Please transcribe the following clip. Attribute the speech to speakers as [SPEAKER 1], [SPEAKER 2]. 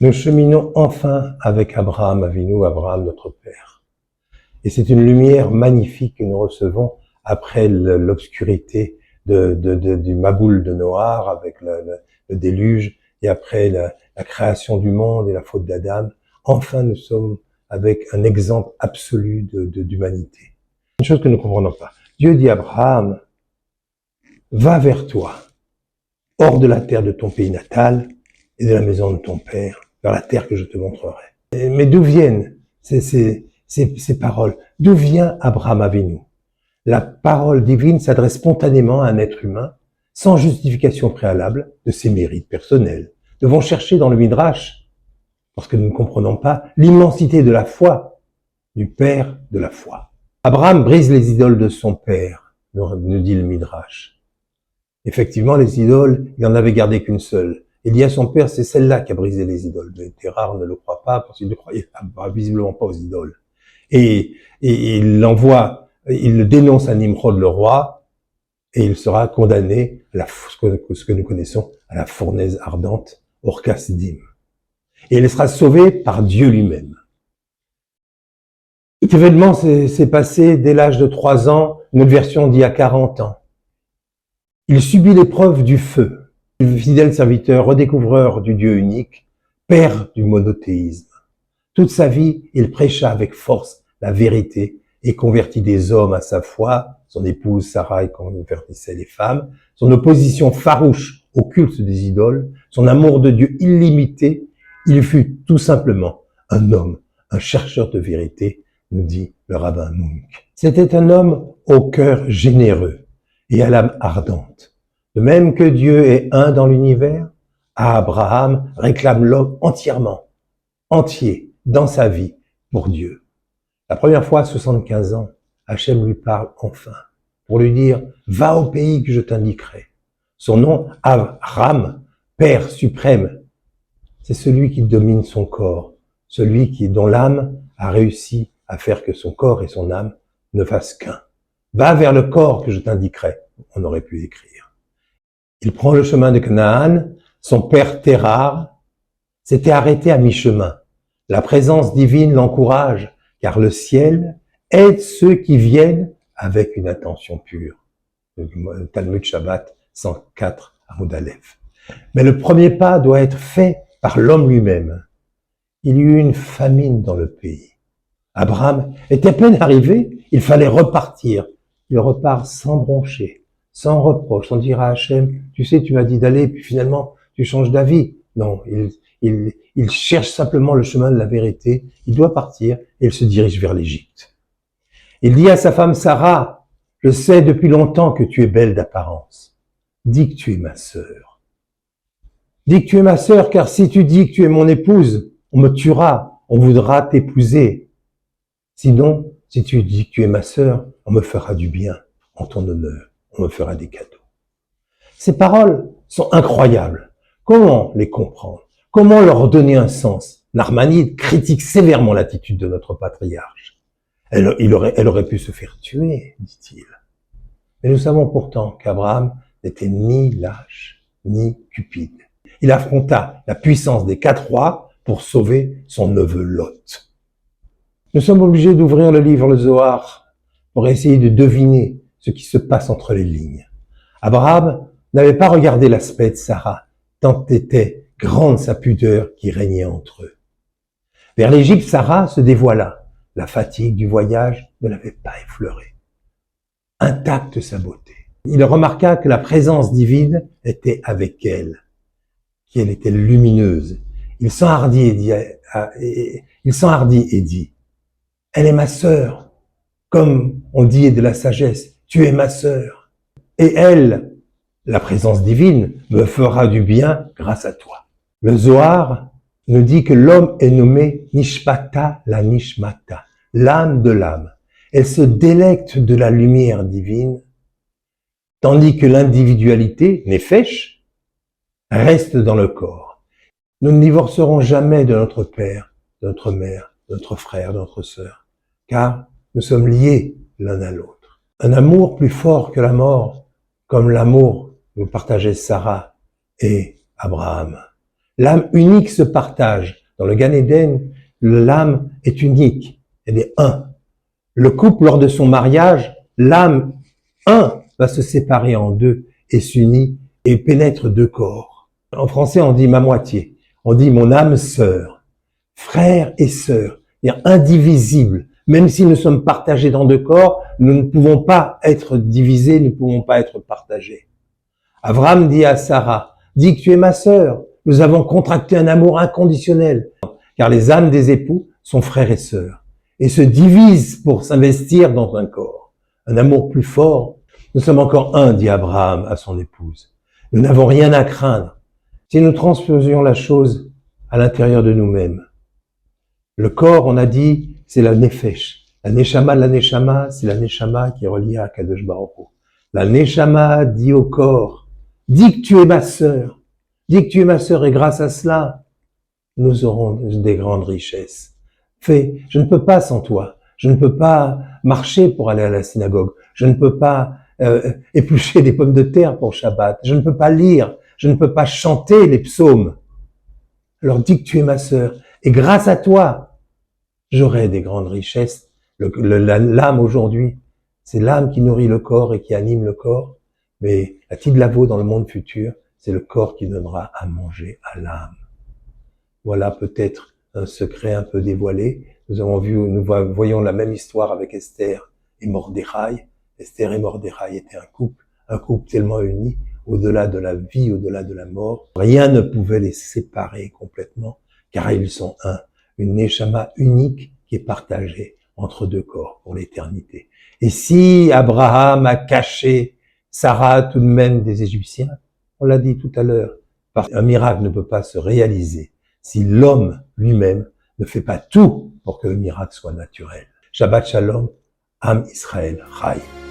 [SPEAKER 1] Nous cheminons enfin avec Abraham Avinu, Abraham notre Père. Et c'est une lumière magnifique que nous recevons après l'obscurité du Maboul de Noar, avec le déluge, et après la création du monde et la faute d'Adam. Enfin, nous sommes avec un exemple absolu d'humanité. Une chose que nous ne comprenons pas. Dieu dit à Abraham, va vers toi, hors de la terre de ton pays natal et de la maison de ton père, vers la terre que je te montrerai. Mais d'où viennent ces paroles? D'où vient Abraham Avinu? La parole divine s'adresse spontanément à un être humain, sans justification préalable de ses mérites personnels. Nous devons chercher dans le Midrash, parce que nous ne comprenons pas l'immensité de la foi du père de la foi. Abraham brise les idoles de son père, nous dit le Midrash. Effectivement, les idoles, il n'en avait gardé qu'une seule. Il dit à son père, c'est celle-là qui a brisé les idoles. Mais Terrar ne le croit pas, parce qu'il ne croyait visiblement pas aux idoles. Et il l'envoie, il le dénonce à Nimrod le roi, et il sera condamné à ce que nous connaissons, à la fournaise ardente, Orkasidim. Et il sera sauvé par Dieu lui-même. Cet événement s'est passé dès l'âge de 3 ans, une autre version d'il y a 40 ans. Il subit l'épreuve du feu, le fidèle serviteur, redécouvreur du Dieu unique, père du monothéisme. Toute sa vie, il prêcha avec force la vérité et convertit des hommes à sa foi, son épouse Sarah convertissait les femmes, son opposition farouche au culte des idoles, son amour de Dieu illimité, il fut tout simplement un homme, un chercheur de vérité, nous dit le rabbin Munk. C'était un homme au cœur généreux et à l'âme ardente. De même que Dieu est un dans l'univers, Abraham réclame l'homme entièrement, entier, dans sa vie, pour Dieu. La première fois à 75 ans, Hachem lui parle enfin, pour lui dire « Va au pays que je t'indiquerai ». Son nom, Abraham, Père suprême, c'est celui qui domine son corps, celui dont l'âme a réussi à faire que son corps et son âme ne fassent qu'un. Va vers le corps que je t'indiquerai, on aurait pu écrire. Il prend le chemin de Canaan, son père Terrar s'était arrêté à mi-chemin. La présence divine l'encourage, car le ciel aide ceux qui viennent avec une intention pure. Le Talmud Shabbat 104 Amoud Aleph. Mais le premier pas doit être fait par l'homme lui-même. Il y eut une famine dans le pays. Abraham était à peine arrivé, il fallait repartir. Il repart sans broncher, sans reproche, sans dire à Hachem, tu sais, tu m'as dit d'aller, puis finalement, tu changes d'avis. Non, il cherche simplement le chemin de la vérité, il doit partir et il se dirige vers l'Égypte. Il dit à sa femme Sarah, je sais depuis longtemps que tu es belle d'apparence. Dis que tu es ma sœur. Dis que tu es ma sœur, car si tu dis que tu es mon épouse, on me tuera, on voudra t'épouser. Sinon, si tu dis que tu es ma sœur, on me fera du bien en ton honneur, on me fera des cadeaux. Ces paroles sont incroyables. Comment les comprendre? Comment leur donner un sens? Narmanide critique sévèrement l'attitude de notre patriarche. Elle aurait pu se faire tuer, dit-il. Mais nous savons pourtant qu'Abraham n'était ni lâche, ni cupide. Il affronta la puissance des 4 rois pour sauver son neveu Lot. Nous sommes obligés d'ouvrir le livre le Zohar pour essayer de deviner ce qui se passe entre les lignes. Abraham n'avait pas regardé l'aspect de Sarah, tant était grande sa pudeur qui régnait entre eux. Vers l'Égypte, Sarah se dévoila. La fatigue du voyage ne l'avait pas effleurée. Intacte sa beauté. Il remarqua que la présence divine était avec elle, qu'elle était lumineuse. Il s'enhardit et dit, elle est ma sœur, comme on dit de la sagesse, tu es ma sœur. Et elle, la présence divine, me fera du bien grâce à toi. Le Zohar nous dit que l'homme est nommé Nishmata la Nishmata, l'âme de l'âme. Elle se délecte de la lumière divine, tandis que l'individualité, Nefesh, reste dans le corps. Nous ne divorcerons jamais de notre père, de notre mère, de notre frère, de notre sœur, car nous sommes liés l'un à l'autre. Un amour plus fort que la mort, comme l'amour que partageaient Sarah et Abraham. L'âme unique se partage. Dans le Gan Eden, l'âme est unique. Elle est un. Le couple, lors de son mariage, l'âme un va se séparer en deux et s'unit et pénètre deux corps. En français, on dit ma moitié. On dit mon âme sœur. Frère et sœur. C'est-à-dire indivisible. Même si nous sommes partagés dans deux corps, nous ne pouvons pas être divisés, nous ne pouvons pas être partagés. Abraham dit à Sarah, dis que tu es ma sœur. Nous avons contracté un amour inconditionnel, car les âmes des époux sont frères et sœurs, et se divisent pour s'investir dans un corps. Un amour plus fort. Nous sommes encore un, dit Abraham à son épouse. Nous n'avons rien à craindre. Si nous transposions la chose à l'intérieur de nous-mêmes. Le corps, on a dit, c'est la nefesh. La neshama, c'est la neshama qui est reliée à Kadosh Baruch Hu. La neshama dit au corps, dis que tu es ma sœur. Dis que tu es ma sœur et grâce à cela, nous aurons des grandes richesses. Je ne peux pas sans toi. Je ne peux pas marcher pour aller à la synagogue. Je ne peux pas éplucher des pommes de terre pour Shabbat. Je ne peux pas lire. Je ne peux pas chanter les psaumes. Alors dis que tu es ma sœur. Et grâce à toi, j'aurai des grandes richesses. L'âme aujourd'hui, c'est l'âme qui nourrit le corps et qui anime le corps. Mais la Tidlavo dans le monde futur, c'est le corps qui donnera à manger à l'âme. Voilà peut-être un secret un peu dévoilé. Nous voyons la même histoire avec Esther et Mordechai. Esther et Mordechai étaient un couple tellement uni, au-delà de la vie, au-delà de la mort. Rien ne pouvait les séparer complètement, car ils sont un. Une neshama unique qui est partagée entre deux corps pour l'éternité. Et si Abraham a caché Sarah tout de même des Égyptiens, on l'a dit tout à l'heure, un miracle ne peut pas se réaliser si l'homme lui-même ne fait pas tout pour que le miracle soit naturel. Shabbat Shalom, Am Israël, Chai.